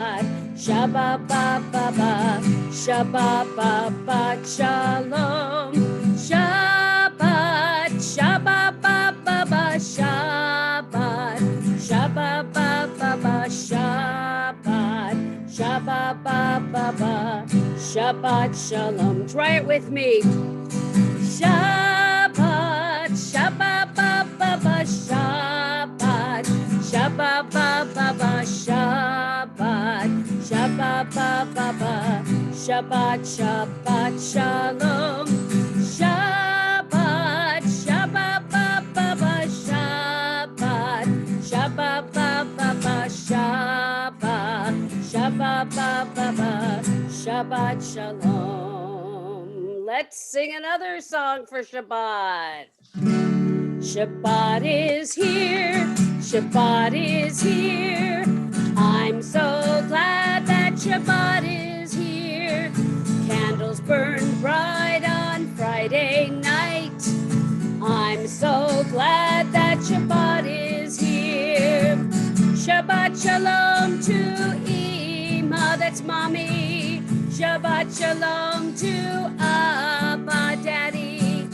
Shabbat Baba, Shabbat Baba, shalom. Shabbat, Shabbat Baba, Shabbat, Shabbat Baba, Shabbat, Shabbat Baba, Shabbat shalom. Try it with me. Shabbat, Shabbat Baba, Shabbat, Shabbat Baba, Shabbat, Shabbat Baba, Shabbat, Shabbat shalom. Shabbat, Shabbat Baba, Shabbat, Shabbat Baba, Shabbat, Shabbat Baba, Shabbat shalom. Let's sing another song for Shabbat. Shabbat is here, Shabbat is here. I'm so glad that Shabbat is here. Candles burn bright on Friday night. I'm so glad that Shabbat is here. Shabbat shalom to Ima, that's mommy. Shabbat shalom to Abba, daddy.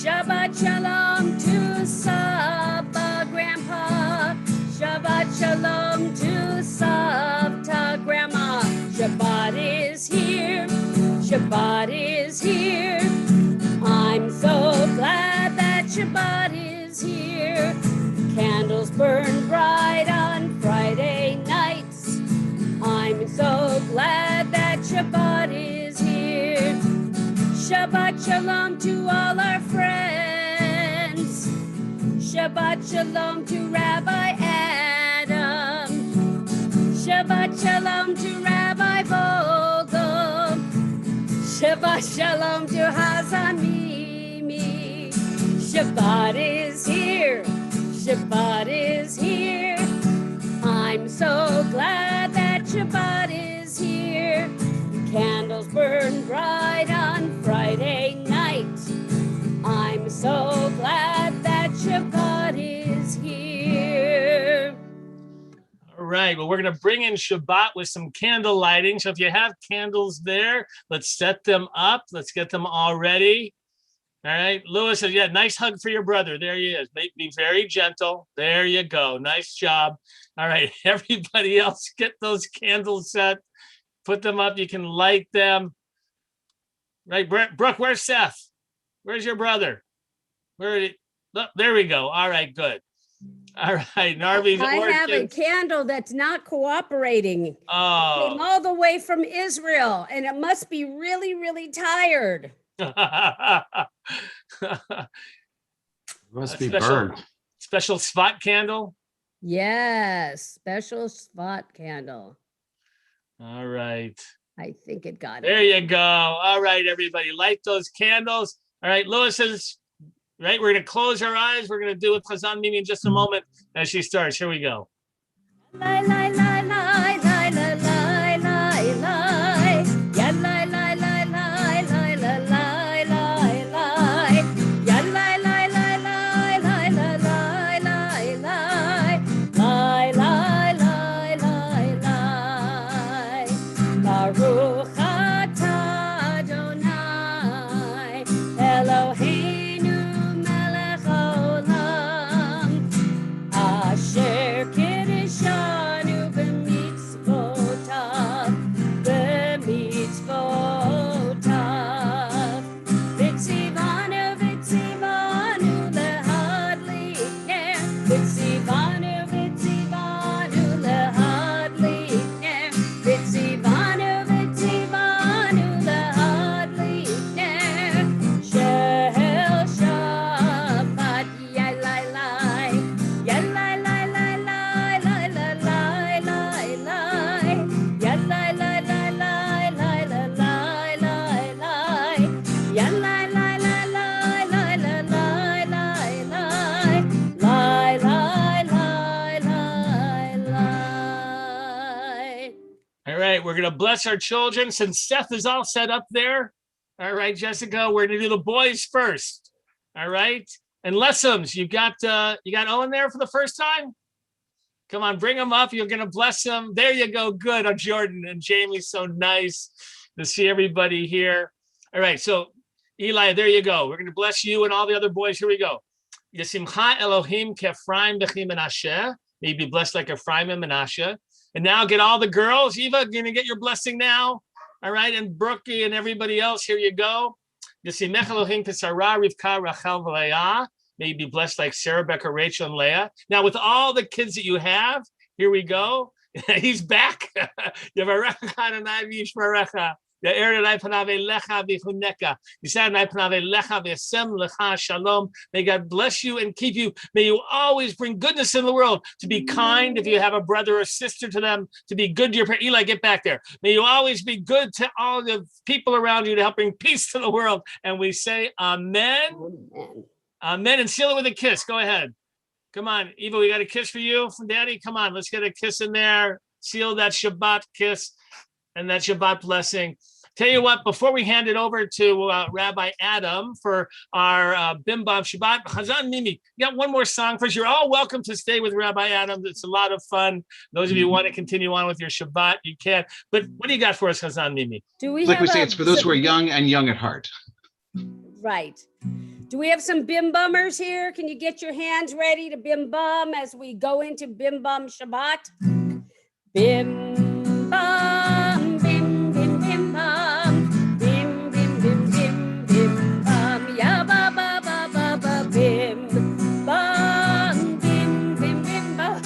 Shabbat shalom to Saba, grandpa. Shabbat shalom to Savta, grandma. Shabbat is here, Shabbat is here. I'm so glad that Shabbat is here. Candles burn bright on Friday nights. I'm so glad that Shabbat is here. Shabbat shalom to all our friends. Shabbat shalom to Rabbi Adam. Shabbat shalom to Rabbi Vogel. Shabbat shalom to Hazamimi. Shabbat is here. Shabbat is here. I'm so glad that Shabbat is here. Candles burn bright on Friday night. I'm so glad that Shabbat is here. All right, well, we're going to bring in Shabbat with some candle lighting. So if you have candles there, let's set them up. Let's get them all ready. All right, Lewis says, yeah, nice hug for your brother. There he is. Be very gentle. There you go. Nice job. All right, everybody else, get those candles set. Put them up. You can light them. Right, Brooke, where's Seth? Where's your brother? Look, there we go. All right, good. All right, Narvi's I have a candle that's not cooperating. Oh. Came all the way from Israel, and it must be really, really tired. Must be burned. Special spot candle? Yes, special spot candle. All right. I think it got it. There you go. All right, everybody, light those candles. All right, Lewis says, right, we're going to close our eyes. We're going to do with Chazan Mimi in just a moment as she starts. Here we go. Lie, lie, lie, lie, lie, lie, lie, lie, lie. Yeah, lie, lie, lie, lie, lie, lie, lie, lie, lie. Yeah, lie, lie, lie, lie, lie, lie, lie, lie, lie. Lie, lie, lie, lie, lie. Baruch atah Adonai, Eloheinu melech haolam, asher kiddushanu b'mitzvotav, b'mitzvotav. V'tzivanu, v'tzivanu lehadlikner, v'tzivanu, v'tzivanu lehadlikner, v'tzivanu, v'tzivanu lehadlikner. Shel Shabbat, yai lai lai, yai lai lai lai lai lai lai lai lai lai, yai lai lai lai lai lai lai lai lai lai, yai lai lai lai lai lai lai lai lai lai, lai lai lai lai lai. All right, we're going to bless our children since Seth is all set up there. All right, Jessica, we're going to do the boys first. All right. And Lessons, you got Owen there for the first time? Come on, bring them up. You're going to bless them. There you go. Good. Oh, Jordan and Jamie, so nice to see everybody here. All right. So, Eli, there you go. We're going to bless you and all the other boys. Here we go. Yesimcha Elohim k'Ephraim b'chi Menashe. May you be blessed like Ephraim and Menashe. And now get all the girls. Eva, going to get your blessing now. All right. And Brookie and everybody else. Here you go. Yesimcha Elohim k'Sarah, Rivka, Rachel, v'Leah. May you be blessed like Sarah, Becca, Rachel, and Leah. Now, with all the kids that you have, here we go. He's back. Yevarecha Adonai v'yishmerecha. Ye'er panav elecha v'chuneka. Yisad panav elecha v'yasem lecha shalom. May God bless you and keep you. May you always bring goodness in the world. To be kind if you have a brother or sister to them. To be good to your parents. Eli, get back there. May you always be good to all the people around you to help bring peace to the world. And we say, Amen. Amen. And seal it with a kiss. Go ahead. Come on, Eva, we got a kiss for you from Daddy. Come on, let's get a kiss in there. Seal that Shabbat kiss and that Shabbat blessing. Tell you what, before we hand it over to Rabbi Adam for our Bim Bam Shabbat, Chazan Mimi, you got one more song for us. You're all welcome to stay with Rabbi Adam. It's a lot of fun. Those of you who want to continue on with your Shabbat, you can. But what do you got for us, Chazan Mimi? Do we Like have we say, it's for those who are young and young at heart. Right. Do we have some bim bummers here? Can you get your hands ready to bim bum as we go into Bim Bam Shabbat? Bim bum, bim bim bim bum, bim bim bim bim bim bum, ya ba ba ba ba ba, bim bum, bim bim bim bum,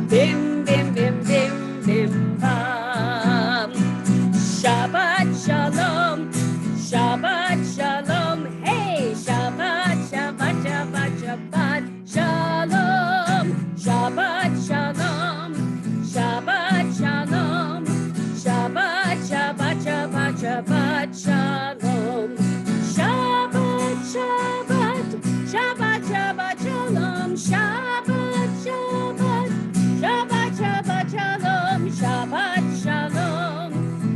bim bim bim bim bim bum. Shabbat shalom, Shabbat shalom, hey, Shabbat, Shabbat, Shabbat, Shabbat shalom, Shabbat shalom, Shabbat shalom, Shabbat, Shabbat, Shabbat, Shabbat shalom, Shabbat, Shabbat, Shabbat, Shabbat shalom, Shabbat, Shabbat, Shabbat, Shabbat shalom, Shabbat shalom,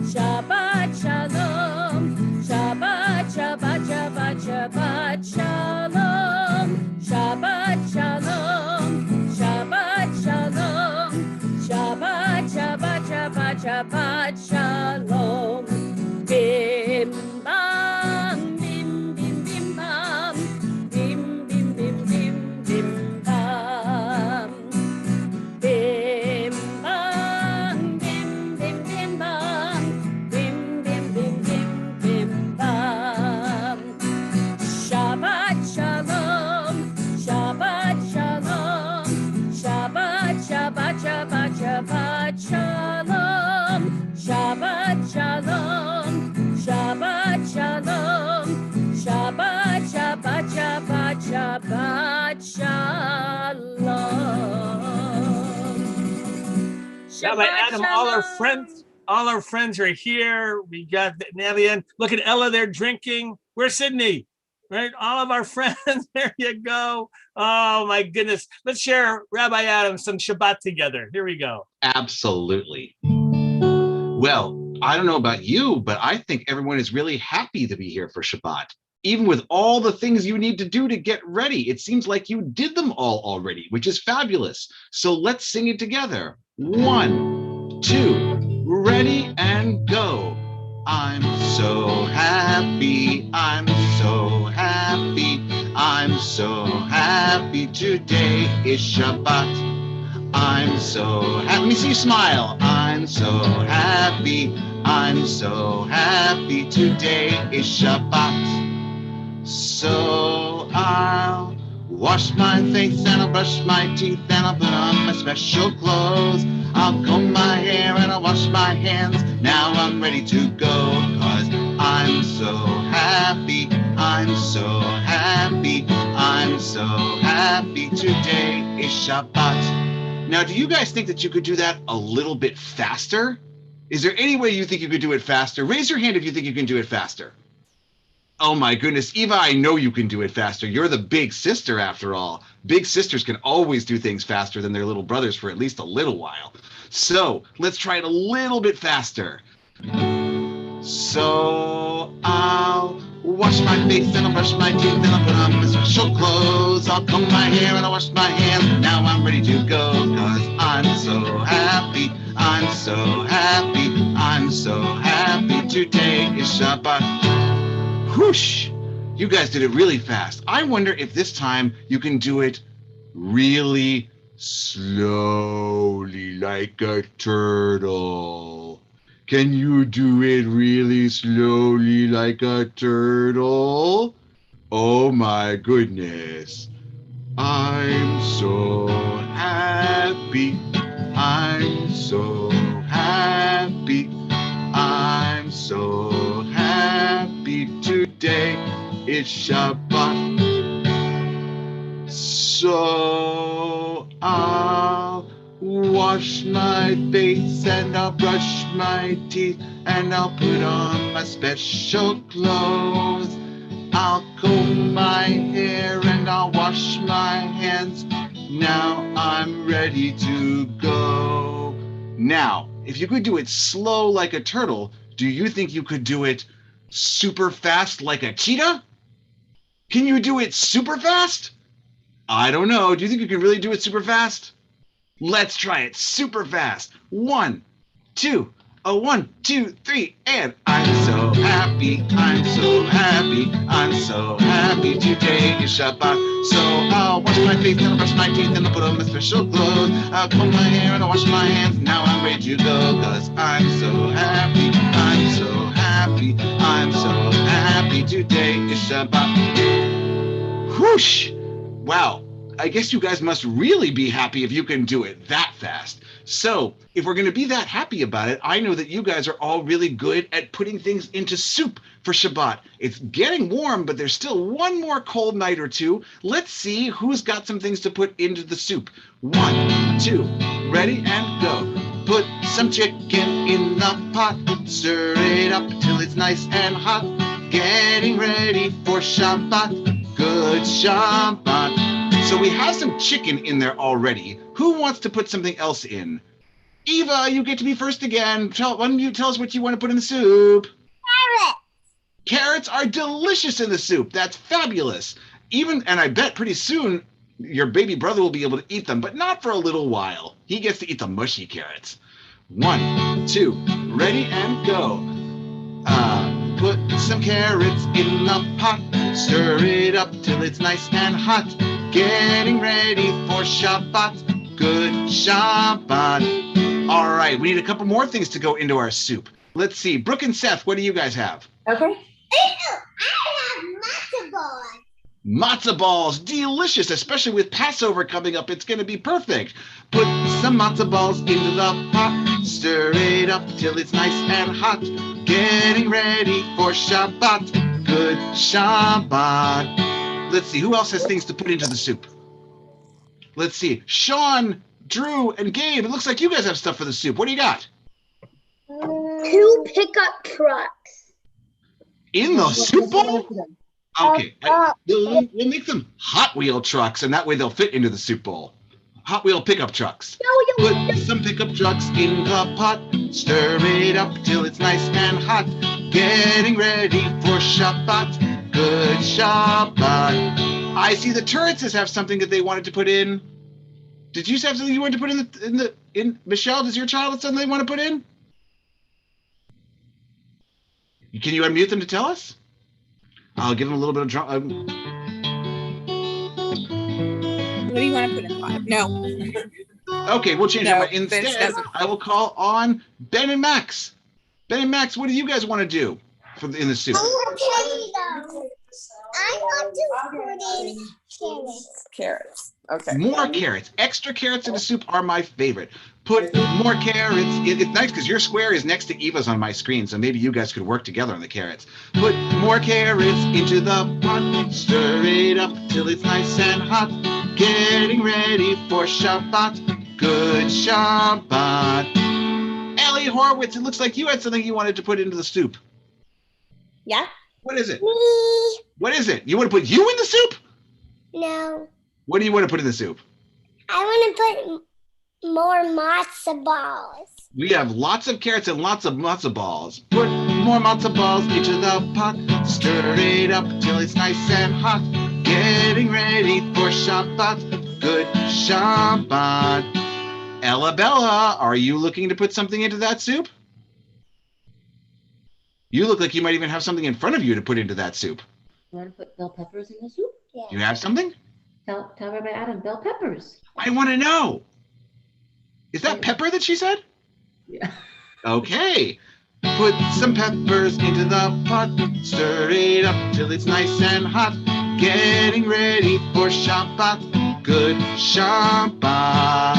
Shabbat shalom, Shabbat, Shabbat, Shabbat, Shabbat shalom, Shabbat shalom, Shabbat shalom, Shabbat, Shabbat, Shabbat, Shabbat shalom. Bim bam, bim bim bim bam, bim bim bim bim bim bam. Bim bam, bim bim bim bam, bim bim bim bim bim bam. Shabbat shalom, Shabbat shalom, Shabbat, Shabbat, Shabbat, Shabbat shalom, Shabbat shalom, Shabbat shalom, Shabbat, Shabbat, Shabbat, Shabbat shalom. Rabbi Shabbat Adam, shalom. all our friends are here. We got Navian. Look at Ella, they're drinking. Where's Sydney? Right? All of our friends. There you go. Oh my goodness. Let's share Rabbi Adam some Shabbat together. Here we go. Absolutely. Well, I don't know about you, but I think everyone is really happy to be here for Shabbat. Even with all the things you need to do to get ready, it seems like you did them all already, which is fabulous. So let's sing it together. 1, 2, ready and go. I'm so happy, I'm so happy, I'm so happy. Today is Shabbat. I'm so happy. Let me see you smile. I'm so happy, I'm so happy. Today is Shabbat. So I'll wash my face and I'll brush my teeth and I'll put on my special clothes. I'll comb my hair and I'll wash my hands. Now I'm ready to go, 'cause I'm so happy, I'm so happy, I'm so happy. Today is Shabbat. Now, do you guys think that you could do that a little bit faster? Is there any way you think you could do it faster? Raise your hand if you think you can do it faster. Oh my goodness, Eva, I know you can do it faster. You're the big sister after all. Big sisters can always do things faster than their little brothers for at least a little while. So let's try it a little bit faster. So I'll wash my face and I'll brush my teeth and I'll put on my special clothes. I'll comb my hair and I'll wash my hands. Now I'm ready to go, cause I'm so happy. I'm so happy. I'm so happy. Today is Shabbat. Whoosh! You guys did it really fast. I wonder if this time you can do it really slowly like a turtle. Can you do it really slowly like a turtle? Oh my goodness. I'm so happy. I'm so happy. I'm so happy. Today is Shabbat. So I'll wash my face and I'll brush my teeth and I'll put on my special clothes. I'll comb my hair and I'll wash my hands. Now I'm ready to go. Now, if you could do it slow like a turtle, do you think you could do it super fast like a cheetah? Can you do it super fast? I don't know. Do you think you can really do it super fast? Let's try it super fast. 1, 2, 1, 2, 3, and I'm so happy. I'm so happy. I'm so happy. Today is Shabbat. So I'll wash my face and I'll brush my teeth and I'll put on my special clothes. I'll comb my hair and I'll wash my hands. Now I'm ready to go, cause I'm so happy. I'm so happy. I'm so happy. Today is Shabbat. Whoosh! Wow, I guess you guys must really be happy if you can do it that fast. So if we're going to be that happy about it, I know that you guys are all really good at putting things into soup for Shabbat. It's getting warm, but there's still one more cold night or two. Let's see who's got some things to put into the soup. 1, 2, ready and go. Put some chicken in the pot, stir it up till it's nice and hot. Getting ready for Shabbat. Good Shabbat. So we have some chicken in there already. Who wants to put something else in? Eva, you get to be first again. Why don't you tell us what you want to put in the soup? Carrots. Carrots are delicious in the soup. That's fabulous. And I bet pretty soon your baby brother will be able to eat them, but not for a little while. He gets to eat the mushy carrots. 1, 2, ready and go. Put some carrots in the pot, stir it up till it's nice and hot. Getting ready for Shabbat. Good Shabbat. All right, we need a couple more things to go into our soup. Let's see. Brooke and Seth, what do you guys have? Okay. I have matzo balls. Matzo balls, delicious, especially with Passover coming up. It's going to be perfect. Put some matzo balls into the pot, stir it up till it's nice and hot. Getting ready for Shabbat. Good Shabbat. Let's see, who else has things to put into the soup? Let's see, Sean, Drew, and Gabe. It looks like you guys have stuff for the soup. What do you got? 2 pickup trucks. In the soup bowl? Okay, we'll make them Hot Wheel trucks, and that way they'll fit into the soup bowl. Hot Wheel pickup trucks. Put some pickup trucks in the pot, stir it up till it's nice and hot. Getting ready for Shabbat. Good Shabbat. I see the Turretses have something that they wanted to put in. Did you have something you wanted to put in Michelle? Does your child have something they want to put in? Can you unmute them to tell us? I'll give them a little bit of drum. What do you want to put in the pot? No. Okay, we'll change that. No, Instead, I will call on Ben and Max. Ben and Max, what do you guys want to do in the soup? I want to put in carrots. Carrots. Okay. More carrots. Extra carrots in the soup are my favorite. Put more carrots. It's nice because your square is next to Eva's on my screen, so maybe you guys could work together on the carrots. Put more carrots into the pot. Stir it up till it's nice and hot. Getting ready for Shabbat. Good Shabbat. Ellie Horowitz, it looks like you had something you wanted to put into the soup. Yeah? What is it? Me. What is it? You want to put you in the soup? No. What do you want to put in the soup? I want to put more matzo balls. We have lots of carrots and lots of matzo balls. Put more matzo balls into the pot. Stir it up till it's nice and hot. Getting ready for Shabbat. Good Shabbat. Ella Bella, are you looking to put something into that soup? You look like you might even have something in front of you to put into that soup. You want to put bell peppers in the soup? Yeah. You have something? Tell Rabbi Adam, bell peppers. I want to know. Is that pepper that she said? Yeah. Okay. Put some peppers into the pot. Stir it up till it's nice and hot. Getting ready for Shabbat. Good Shabbat.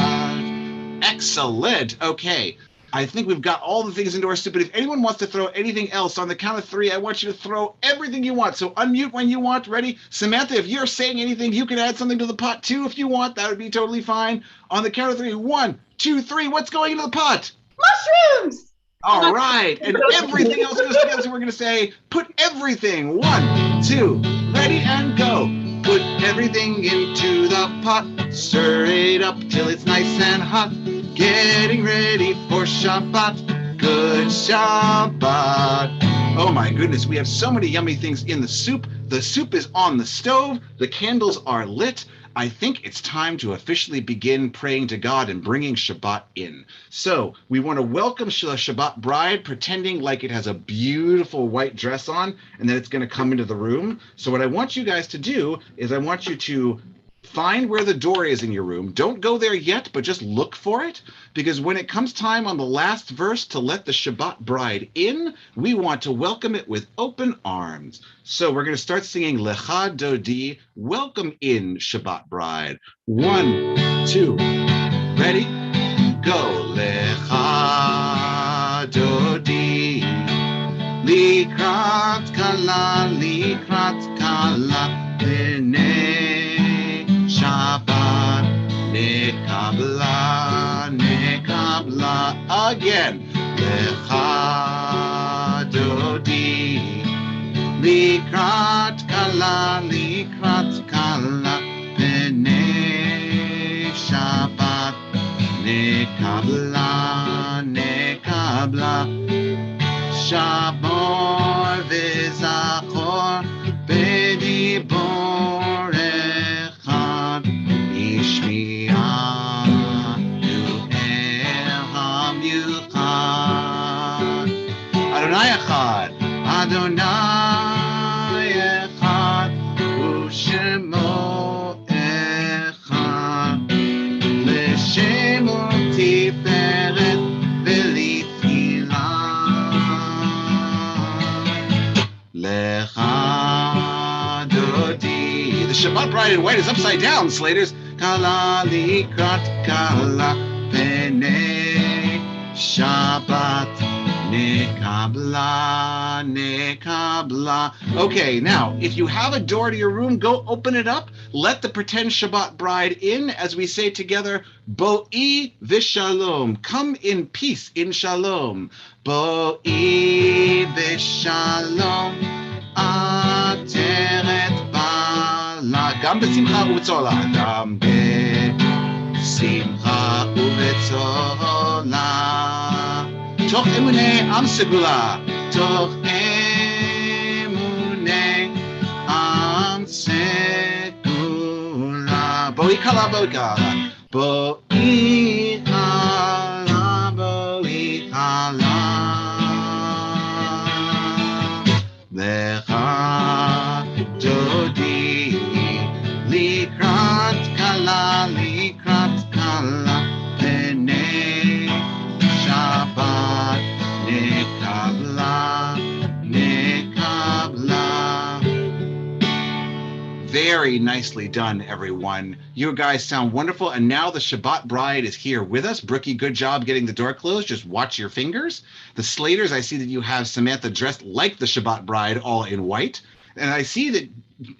Excellent. Okay. I think we've got all the things into our soup, but if anyone wants to throw anything else, on the count of 3, I want you to throw everything you want. So unmute when you want. Ready? Samantha, if you're saying anything, you can add something to the pot too if you want. That would be totally fine. On the count of 3, 1, 2, 3. What's going into the pot? Mushrooms. All right. And everything else goes together. So we're going to say, put everything. 1, 2, ready and go. Put everything into the pot. Stir it up till it's nice and hot. Getting ready for Shabbat. Good Shabbat. Oh my goodness, we have so many yummy things in the soup. The soup is on the stove. The candles are lit. I think it's time to officially begin praying to God and bringing Shabbat in. So we want to welcome the Shabbat bride, pretending like it has a beautiful white dress on and that it's going to come into the room. So what I want you guys to do is I want you to find where the door is in your room. Don't go there yet, but just look for it, because when it comes time on the last verse to let the Shabbat bride in, we want to welcome it with open arms. So we're going to start singing Lecha Dodi, welcome in Shabbat bride. 1, 2, ready? Go. Lecha Dodi, Likrat Kala, Likrat Kala, B'nei Shabbat, nekabla, nekabla, again. Lecha Dodi, likrat kala, b'nei Shabbat, nekabla, nekabla, shabor v'zachor, b'dibor echad, ishmi'anu el hamiuchad. Adonai echad, Adonai echad, u'shemo echad, l'shemo tiferet v'litfilah. Lecha Dodi. The Shabbat bride in white is upside down, Slaters. Kala likrat kala, b'nei Shabbat, nekabla, nekabla. Okay, now, if you have a door to your room, go open it up. Let the pretend Shabbat bride in as we say together, Bo'i v'shalom. Come in peace, in shalom. Bo'i v'shalom, ateret bala. גם בשמחה ובצהלה. גם בשמחה ובצהלה. תוך אמוני עם סגולה. תוך אמוני עם סגולה. בואי קלה, בואי קלה. בואי קלה, בואי קלה. לך דודי, לקראת קלה, פני שבת, נקבלה, נקבלה. Very nicely done, everyone. You guys sound wonderful. And now the Shabbat bride is here with us. Brookie, good job getting the door closed. Just watch your fingers. The Slaters, I see that you have Samantha dressed like the Shabbat bride, all in white. And I see that,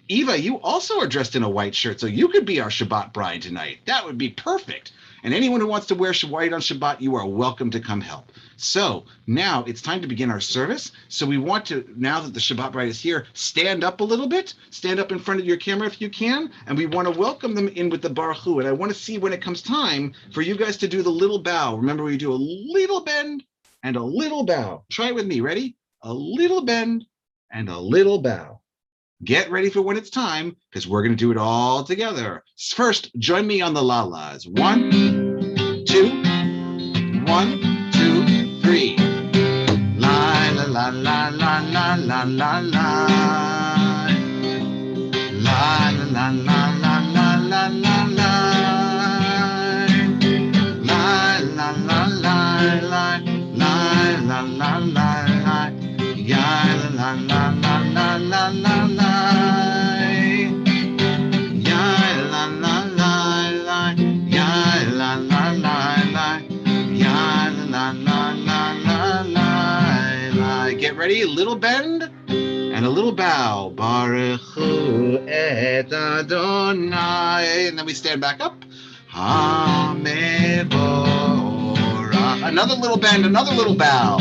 Eva, you also are dressed in a white shirt, so you could be our Shabbat bride tonight. That would be perfect. And anyone who wants to wear white on Shabbat, you are welcome to come help. So now it's time to begin our service. So we want to, now that the Shabbat bride is here, stand up a little bit. Stand up in front of your camera if you can. And we want to welcome them in with the Baruch Hu. And I want to see when it comes time for you guys to do the little bow. Remember, we do a little bend and a little bow. Try it with me. Ready? a little bend, and a little bow. Get ready for when it's time, because we're going to do it all together. First, join me on the la-las. 1, 2, 1, 2, 3. La la la la la la la la la. La la la la la la la la la. La la la la la la la la la. Ya la la la la la la la. Ya la la la la. Ya la la la la. Ya la la la la la. Get ready, a little bend and a little bow. Baruch Hu et Adonai. And then we stand back up. Hamevorach. Another little bend, another little bow.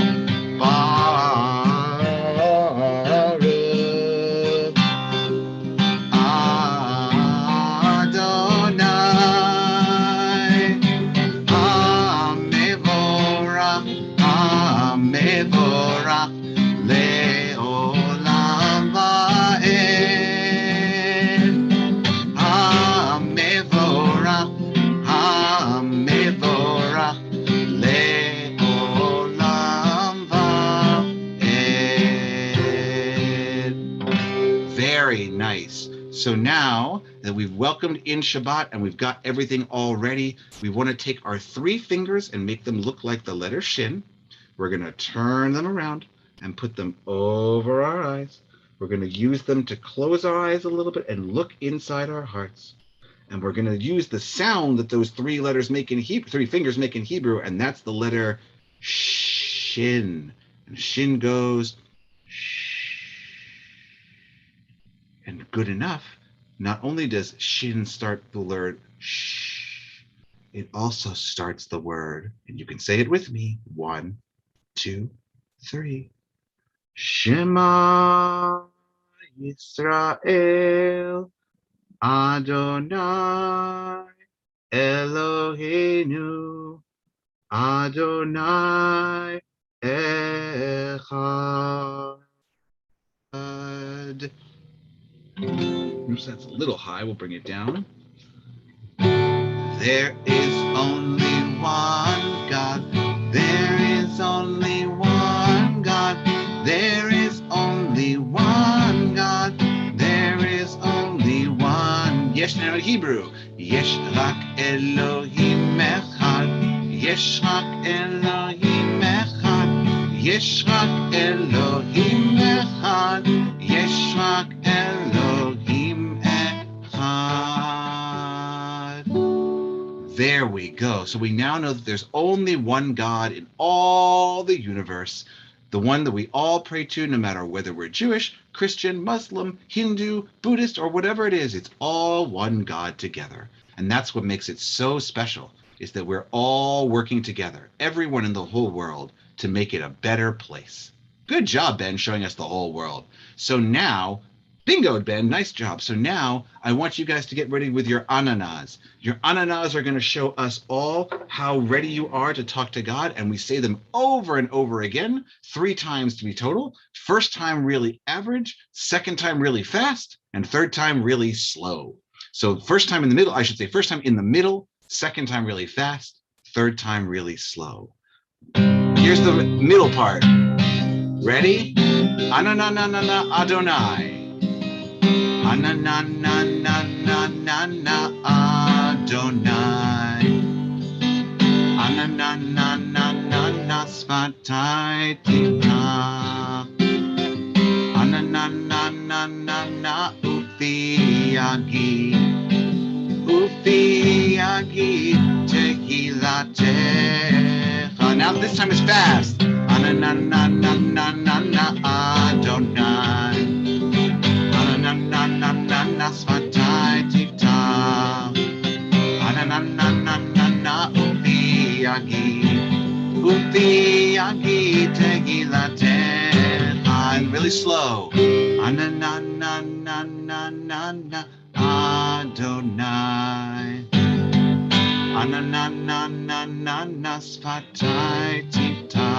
Baruch Adonai. Hamevorach, Hamevorach. Le'olam va'ed. Hamevorach, Hamevorach. Le'olam va'ed. Very nice. So now that we've welcomed in Shabbat and we've got everything all ready, we want to take our 3 fingers and make them look like the letter Shin. We're going to turn them around and put them over our eyes. We're going to use them to close our eyes a little bit and look inside our hearts. And we're going to use the sound that those 3 letters make in Hebrew, 3 fingers make in Hebrew, and that's the letter Shin. And Shin goes shh. And good enough, not only does Shin start the word shh, it also starts the word, and you can say it with me, 1, 2, 3. Shema Yisrael Adonai Eloheinu Adonai Echad. Oops, that's a little high. We'll bring it down. There is only one God. There is only one God. There is only one God. There is only one. Yesh now in Hebrew. Yesh rak Elohim echad. Yesh rak Elohim echad. Yesh rak Elohim echad. Yesh rak Elohim echad. There we go. So we now know that there's only one God in all the universe, the one that we all pray to, no matter whether we're Jewish, Christian, Muslim, Hindu, Buddhist, or whatever it is. It's all one God together. And that's what makes it so special, is that we're all working together, everyone in the whole world, to make it a better place. Good job, Ben, showing us the whole world. So now, bingo, Ben, nice job. So now I want you guys to get ready with your ananas. Your ananas are going to show us all how ready you are to talk to God. And we say them over and over again, 3 times to be total. First time really average, second time really fast, and third time really slow. So first time in the middle, I should say first time in the middle, second time really fast, third time really slow. Here's the middle part. Ready? Ananana Adonai. Ananana Adonai. Ananana Svatai Tika. Ananana Ufiagi. Ufiagi Tehilatecha. Now this time is fast. Ananana Adonai. Ananana Svatai Tika. Ananana Ufiagi. Ufiagi Tehilatecha. And really slow. Ananana Adonai. Ananana Svatai Tika.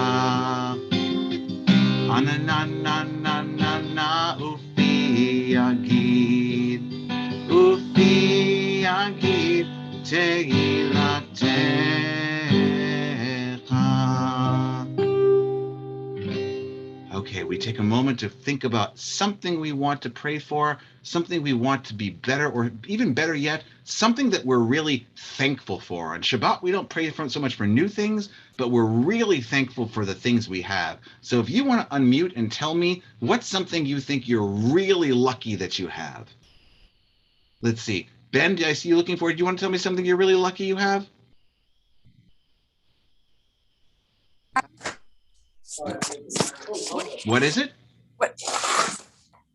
na na na na na na ufi agid tehilatecha. Okay, we take a moment to think about something we want to pray for, something we want to be better, or even better yet, something that we're really thankful for. On Shabbat, we don't pray so much for new things, but we're really thankful for the things we have. So if you want to unmute and tell me what's something you think you're really lucky that you have. Let's see. Ben, I see you looking for it. Do you want to tell me something you're really lucky you have? What is it? What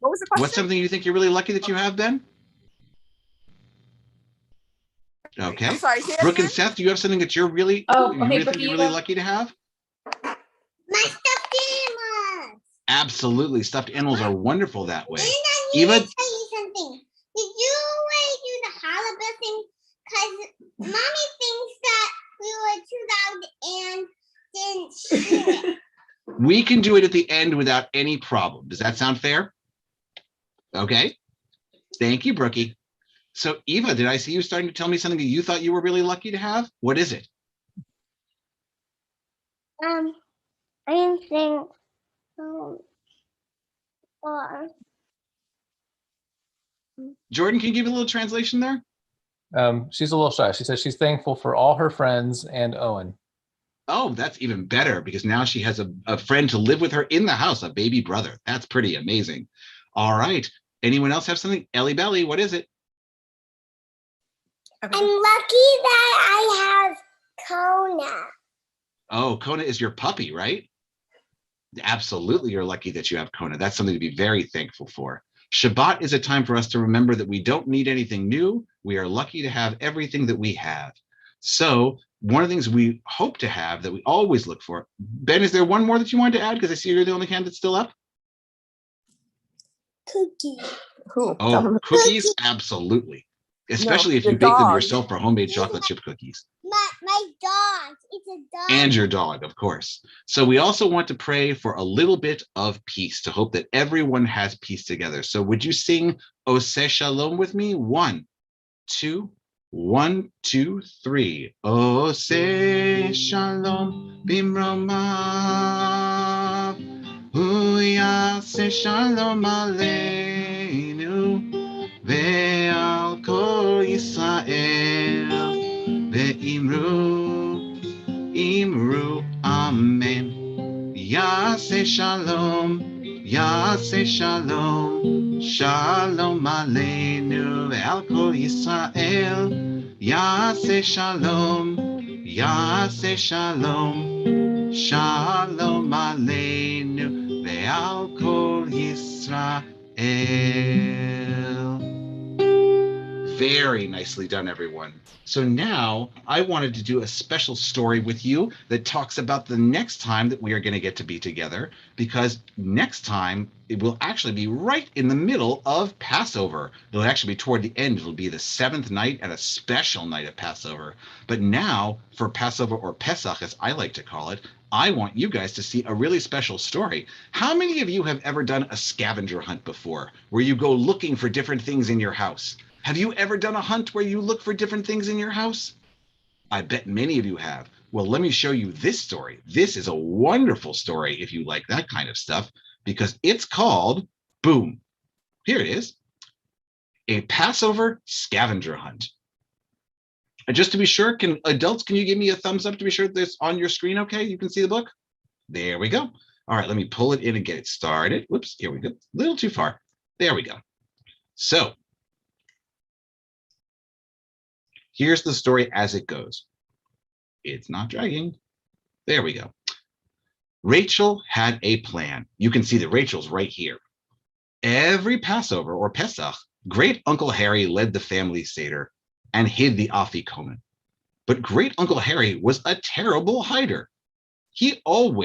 was the question? What's something you think you're really lucky that you have, Ben? Okay. I'm sorry, say that Brooke again? and Seth, do you have something that you're really, think you're really lucky to have? My stuffed animals. Absolutely. Stuffed animals are wonderful that way. And I need Eva, to tell you something. Did you already do the halibut thing? Because mommy thinks that we were too loud and didn't hear it. we can do it at the end without any problem. Does that sound fair? Okay. Thank you, Brookie. So Eva, did I see you starting to tell me something that you thought you were really lucky to have? What is it? I didn't think Jordan, can you give a little translation there? She's a little shy. She says she's thankful for all her friends and Owen. Oh, that's even better because now she has a friend to live with her in the house, a baby brother. That's pretty amazing. All right. Anyone else have something? Ellie Belly, what is it? Okay. I'm lucky that I have Kona. Oh, Kona is your puppy, right? Absolutely, you're lucky that you have Kona. That's something to be very thankful for. Shabbat is a time for us to remember that we don't need anything new. We are lucky to have everything that we have. So one of the things we hope to have that we always look for. Ben, is there one more that you wanted to add? Because I see you're the only hand that's still up. Cookie. Who? Oh, cookies? Absolutely. Especially if you your bake them dog. yourself for homemade chocolate chip cookies. My dog. It's a dog. And your dog, of course. So we also want to pray for a little bit of peace to hope that everyone has peace together. So would you sing Oseh Shalom with me? 1, 2, 1, 2, 3. Oseh Shalom bimromav. Uyaseh Shalom aleinu. Ve'al kol Yisrael. Ve'imru amen. Yaseh shalom, Yaseh shalom, shalom aleinu ve'al kol Yisrael. Yaseh shalom, Yaseh shalom, shalom aleinu ve'al kol Yisrael. Very nicely done, everyone. So now I wanted to do a special story with you that talks about the next time that we are going to get to be together, because next time it will actually be right in the middle of Passover. It'll actually be toward the end. It'll be the 7th night and a special night of Passover. But now for Passover, or Pesach, as I like to call it, I want you guys to see a really special story. How many of you have ever done a scavenger hunt before, where you go looking for different things in your house? Have you ever done a hunt where you look for different things in your house? I bet many of you have. Well, let me show you this story. This is a wonderful story if you like that kind of stuff, because it's called, boom, here it is, A Passover Scavenger Hunt. And just to be sure, can you give me a thumbs up to be sure this on your screen, okay? You can see the book? There we go. All right, let me pull it in and get it started. Whoops, here we go. A little too far. There we go. So, here's the story as it goes. It's not dragging. There we go. Rachel had a plan. You can see that Rachel's right here. Every Passover or Pesach, Great Uncle Harry led the family Seder and hid the afikomen. But Great Uncle Harry was a terrible hider. Rachel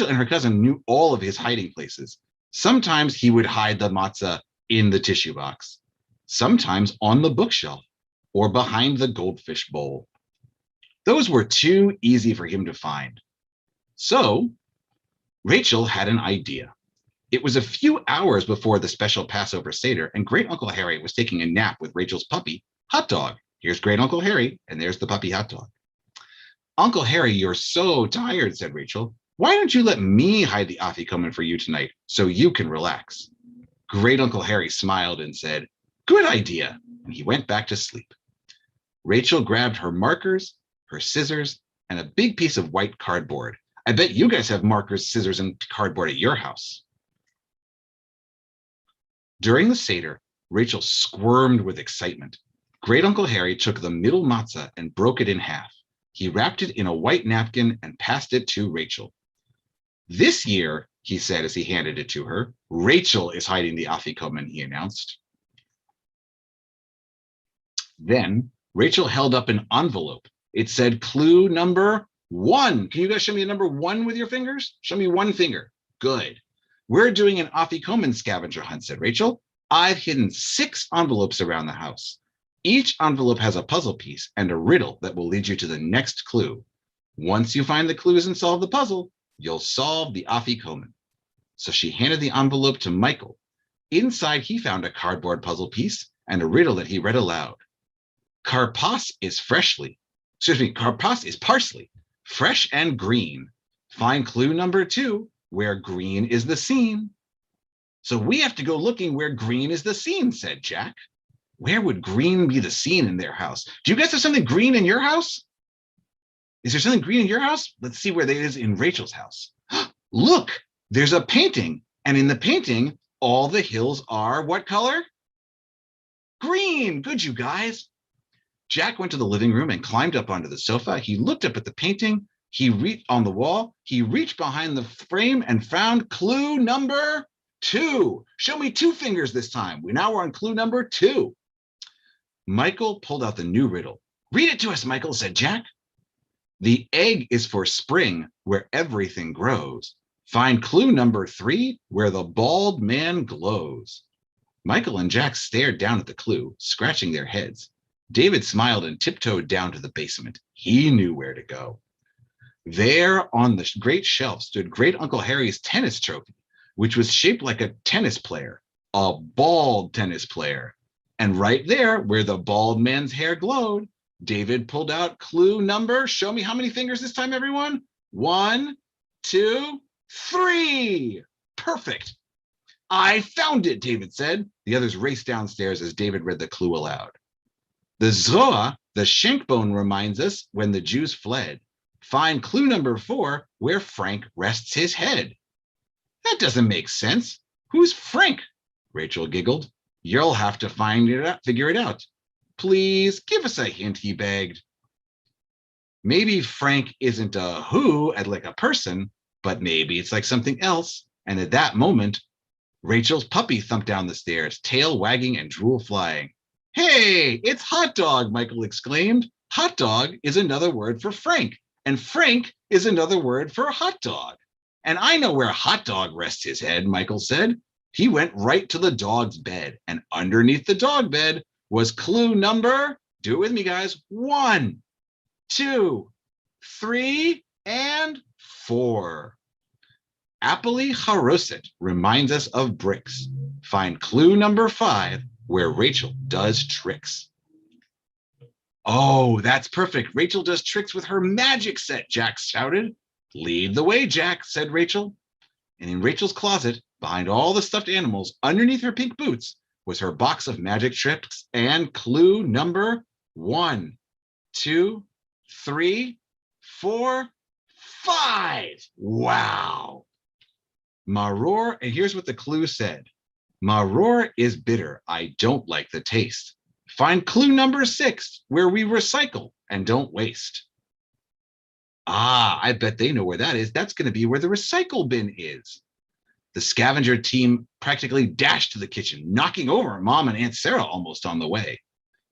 and her cousin knew all of his hiding places. Sometimes he would hide the matzah in the tissue box, sometimes on the bookshelf, or behind the goldfish bowl. Those were too easy for him to find. So Rachel had an idea. It was a few hours before the special Passover Seder, and Great Uncle Harry was taking a nap with Rachel's puppy, Hot Dog. Here's Great Uncle Harry, and there's the puppy Hot Dog. Uncle Harry, you're so tired, said Rachel. Why don't you let me hide the afikomen for you tonight so you can relax? Great Uncle Harry smiled and said, good idea, and he went back to sleep. Rachel grabbed her markers, her scissors, and a big piece of white cardboard. I bet you guys have markers, scissors, and cardboard at your house. During the Seder, Rachel squirmed with excitement. Great Uncle Harry took the middle matzah and broke it in half. He wrapped it in a white napkin and passed it to Rachel. This year, he said as he handed it to her, Rachel is hiding the afikomen, he announced. Then Rachel held up an envelope. It said clue number 1. Can you guys show me a number 1 with your fingers? Show me one finger. Good. We're doing an afikomen scavenger hunt, said Rachel. I've hidden 6 envelopes around the house. Each envelope has a puzzle piece and a riddle that will lead you to the next clue. Once you find the clues and solve the puzzle, you'll solve the afikomen. So she handed the envelope to Michael. Inside, he found a cardboard puzzle piece and a riddle that he read aloud. Karpas is parsley, fresh and green. Find clue number 2, where green is the scene. So we have to go looking where green is the scene, said Jack. Where would green be the scene in their house? Do you guys have something green in your house? Is there something green in your house? Let's see where that is in Rachel's house. Look, there's a painting. And in the painting, all the hills are what color? Green. Good, you guys. Jack went to the living room and climbed up onto the sofa. He looked up at the painting. He reached on the wall. He reached behind the frame and found clue number 2. Show me 2 fingers this time. Now we're on clue number 2. Michael pulled out the new riddle. Read it to us, Michael, said Jack. The egg is for spring, where everything grows. Find clue number 3, where the bald man glows. Michael and Jack stared down at the clue, scratching their heads. David smiled and tiptoed down to the basement. He knew where to go. There on the great shelf stood Great Uncle Harry's tennis trophy, which was shaped like a tennis player, a bald tennis player. And right there, where the bald man's hair glowed, David pulled out clue number. Show me how many fingers this time, everyone. 1, 2, 3. Perfect. I found it, David said. The others raced downstairs as David read the clue aloud. The Zoa, the shank bone, reminds us when the Jews fled. Find clue number 4, where Frank rests his head. That doesn't make sense. Who's Frank? Rachel giggled. You'll have to figure it out. Please give us a hint, he begged. Maybe Frank isn't a who, like a person, but maybe it's like something else. And at that moment, Rachel's puppy thumped down the stairs, tail wagging and drool flying. Hey, it's Hot Dog, Michael exclaimed. Hot Dog is another word for Frank, and Frank is another word for hot dog. And I know where Hot Dog rests his head, Michael said. He went right to the dog's bed, and underneath the dog bed was clue number, do it with me, guys, 1, 2, 3, and 4. Aptly Haroset reminds us of bricks. Find clue number 5, where Rachel does tricks. Oh, that's perfect. Rachel does tricks with her magic set, Jack shouted. Lead the way, Jack, said Rachel. And in Rachel's closet, behind all the stuffed animals, underneath her pink boots, was her box of magic tricks and clue number 1, 2, 3, 4, 5. Wow. Maror, and here's what the clue said. Maror is bitter. I don't like the taste. Find clue number 6, where we recycle and don't waste. Ah, I bet they know where that is. That's going to be where the recycle bin is. The scavenger team practically dashed to the kitchen, knocking over Mom and Aunt Sarah almost on the way.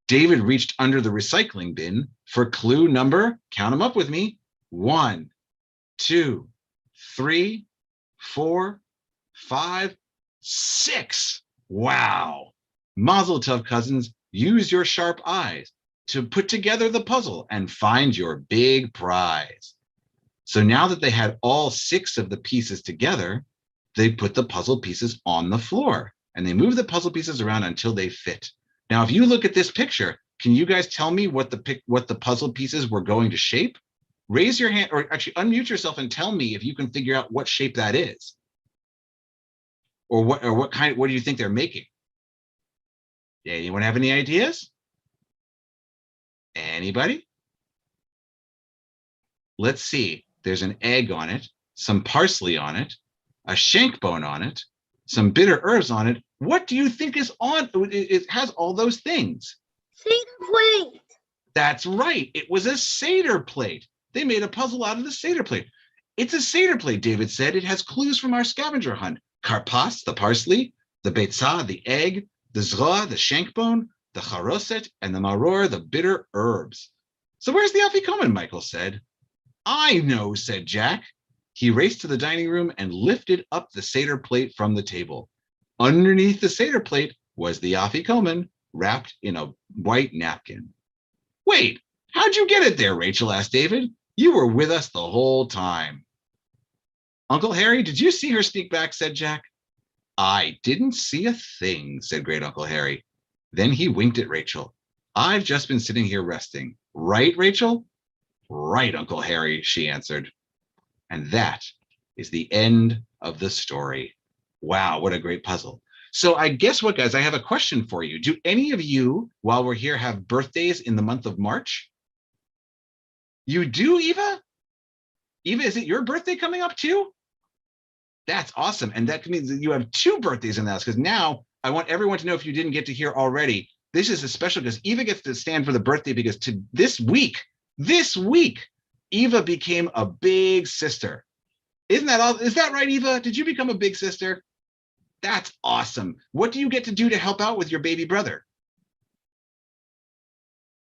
David reached under the recycling bin for clue number, count them up with me, 1, 2, 3, 4, 5, 6. Wow. Mazel tov, cousins. Use your sharp eyes to put together the puzzle and find your big prize. So now that they had all 6 of the pieces together, they put the puzzle pieces on the floor and they moved the puzzle pieces around until they fit. Now, if you look at this picture, can you guys tell me what the puzzle pieces were going to shape? Raise your hand, or actually unmute yourself and tell me if you can figure out what shape that is. Or what do you think they're making? Yeah, anyone have any ideas? Anybody? Let's see. There's an egg on it, some parsley on it, a shank bone on it, some bitter herbs on it. What do you think is on? It has all those things. Seder plate. That's right. It was a Seder plate. They made a puzzle out of the Seder plate. It's a Seder plate, David said. It has clues from our scavenger hunt. Karpas, the parsley, the beitzah, the egg, the zra, the shank bone, the charoset, and the maror, the bitter herbs. So where's the afikomen, Michael said. I know, said Jack. He raced to the dining room and lifted up the Seder plate from the table. Underneath the Seder plate was the afikomen wrapped in a white napkin. Wait, how'd you get it there, Rachel asked David. You were with us the whole time. Uncle Harry, did you see her speak back, said Jack. I didn't see a thing, said Great Uncle Harry. Then he winked at Rachel. I've just been sitting here resting. Right, Rachel? Right, Uncle Harry, she answered. And that is the end of the story. Wow, what a great puzzle. So I guess what, guys, I have a question for you. Do any of you, while we're here, have birthdays in the month of March? You do, Eva? Eva, is it your birthday coming up too? That's awesome. And that means that you have 2 birthdays in the house, because now I want everyone to know, if you didn't get to hear already, this is a special, because Eva gets to stand for the birthday, because this week, Eva became a big sister. Isn't that all? Is that right, Eva? Did you become a big sister? That's awesome. What do you get to do to help out with your baby brother?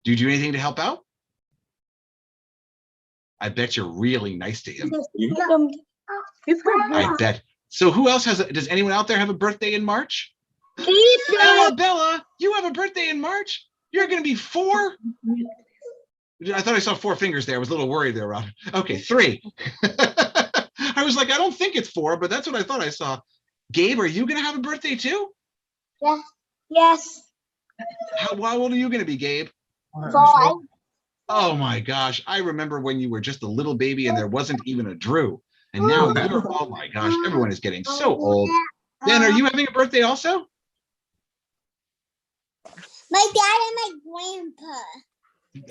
Do you do anything to help out? I bet you're really nice to him. I bet. So who else does anyone out there have a birthday in March? Bella, you have a birthday in March? You're going to be 4? I thought I saw 4 fingers there. I was a little worried there, Rob. Okay, 3. I was like, I don't think it's 4, but that's what I thought I saw. Gabe, are you going to have a birthday too? Yeah. Yes. How old are you going to be, Gabe? 5. Oh my gosh. I remember when you were just a little baby and there wasn't even a Drew. And now you're, oh my gosh, everyone is getting so old. Ben, are you having a birthday also? My dad and my grandpa.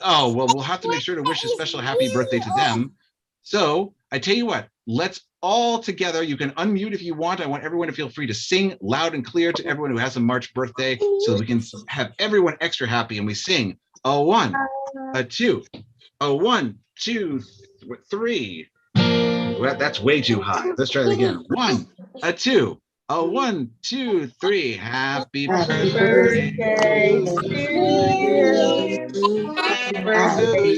Oh, well, we'll have to make sure to wish a special happy birthday to them. So I tell you what, let's all together, you can unmute if you want. I want everyone to feel free to sing loud and clear to everyone who has a March birthday, so that we can have everyone extra happy. And we sing a 1, a 2, a 1, 2, 3. Well, that's way too high. Let's try it again. 1, a 2, a 1, 2, 3. Happy birthday to you. Happy birthday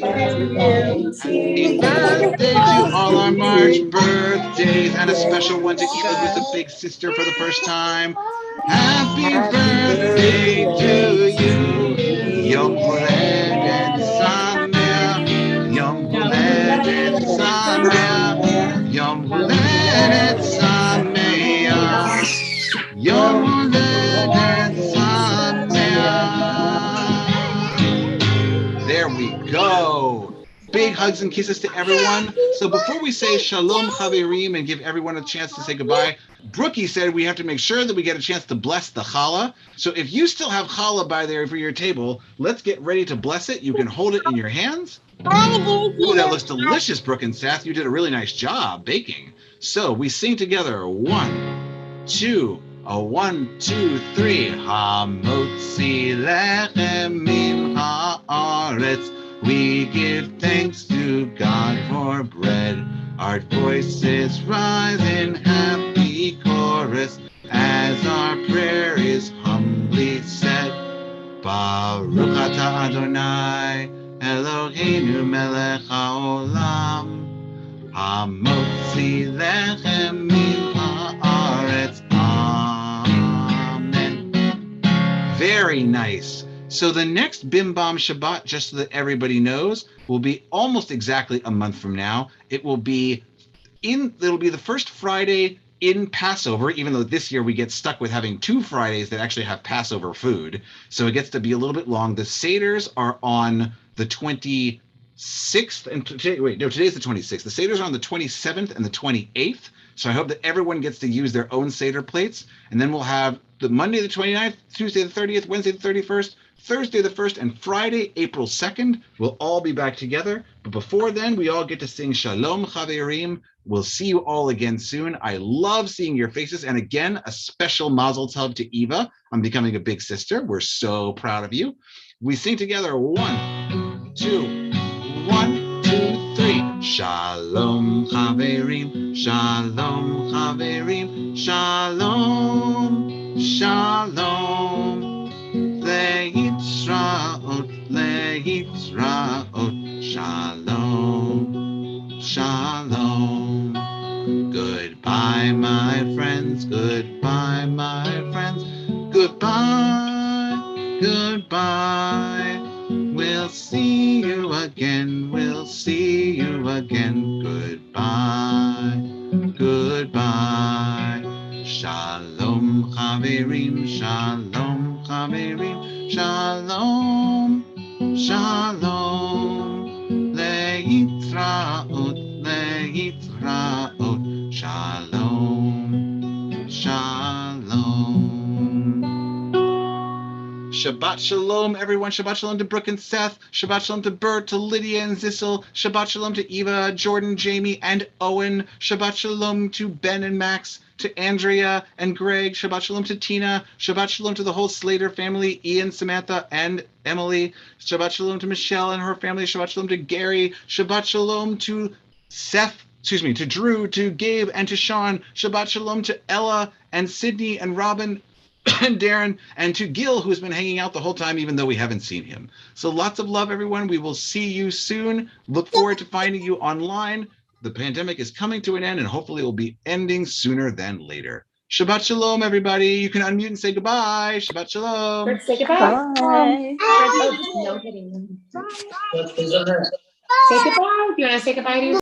to all our March birthdays, and a special one to Eva, who's a big sister for the first time. Happy birthday to you. Yom Holedet Sameach. Yom Holedet Sameach. Yom Holedet Sameach. Yom Holedet Sameach. There we go. Big hugs and kisses to everyone. So before we say shalom chaverim and give everyone a chance to say goodbye, Brookie said we have to make sure that we get a chance to bless the challah. So if you still have challah by there for your table, let's get ready to bless it. You can hold it in your hands. Ooh, that looks delicious, Brooke and Seth. You did a really nice job baking. So we sing together. 1, 2, a 1, 2, 3. Hamotzi lechem min haaretz. We give thanks to God for bread. Our voices rise in happy chorus as our prayer is humbly said. Baruch atah Adonai Eloheinu melech haolam, hamotzi lechem min haaretz. Amen. Very nice. So the next Bim Bam Shabbat, just so that everybody knows, will be almost exactly a month from now. It'll be the first Friday in Passover, even though this year we get stuck with having 2 Fridays that actually have Passover food. So it gets to be a little bit long. The Seders are on the 26th. And today's the 26th. The Seders are on the 27th and the 28th. So I hope that everyone gets to use their own Seder plates. And then we'll have the Monday the 29th, Tuesday the 30th, Wednesday the 31st, Thursday the 1st, and Friday, April 2nd. We'll all be back together. But before then, we all get to sing Shalom Chaverim. We'll see you all again soon. I love seeing your faces. And again, a special mazel tov to Eva on becoming a big sister. We're so proud of you. We sing together. 1, 2, 1, 2, 3. Shalom Chaverim, Shalom Chaverim, Shalom, Shalom. Leitraot, Leitraot, Shalom, Shalom. Goodbye, my friends, goodbye, my friends, goodbye, goodbye. We'll see you again, we'll see you again. Goodbye, goodbye. Shalom, Chaverim, Shalom, Chaverim, Shalom, Shalom. Leitraot, Leitraot, Shalom, Shalom. Shabbat Shalom, everyone. Shabbat Shalom to Brooke and Seth. Shabbat Shalom to Bert, to Lydia and Zissel. Shabbat Shalom to Eva, Jordan, Jamie, and Owen. Shabbat Shalom to Ben and Max, to Andrea and Greg. Shabbat Shalom to Tina. Shabbat Shalom to the whole Slater family, Ian, Samantha, and Emily. Shabbat Shalom to Michelle and her family. Shabbat Shalom to Gary. Shabbat Shalom to to Drew, to Gabe, and to Sean. Shabbat Shalom to Ella and Sydney and Robin and Darren, and to Gil, who's been hanging out the whole time, even though we haven't seen him. So lots of love, everyone. We will see you soon. Look forward to finding you online. The pandemic is coming to an end, and hopefully it will be ending sooner than later. Shabbat Shalom, everybody. You can unmute and say goodbye. Shabbat Shalom. Say goodbye. Bye. Oh, just no hitting. Say goodbye. Do you want to say goodbye to